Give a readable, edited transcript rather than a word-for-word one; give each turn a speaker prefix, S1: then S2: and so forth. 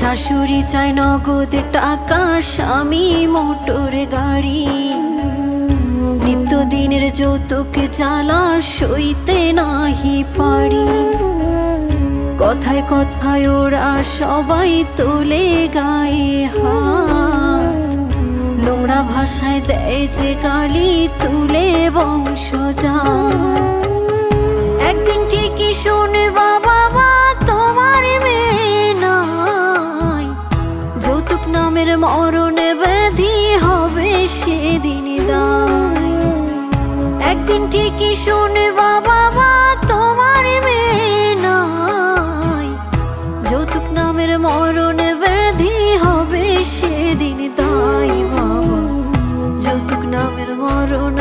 S1: শাশুড়ি চায় নগদ টাকা, স্বামী মোটর গাড়ি। নিত্যদিনের যৌতুক জ্বালা সইতে নাহি পারি। কথায় কথায় ওরা সবাই তোলে গায়ে হাত, নোংরা ভাষায় দেয় যে গালি, তুলে বংশজাত। একদিন ঠিকই শুনবা বাবা তোমার মেয়ে নাই, যৌতুক নামের মরণ ব্যাধি হবে সেদিন দায়। একদিন ঠিকই শুনবা বাবা তোমার মেয়ে নাই, যৌতুক নামের মরণ ব্যাধি হবে সেদিন দায়। বাবা যৌতুক নামের মরণ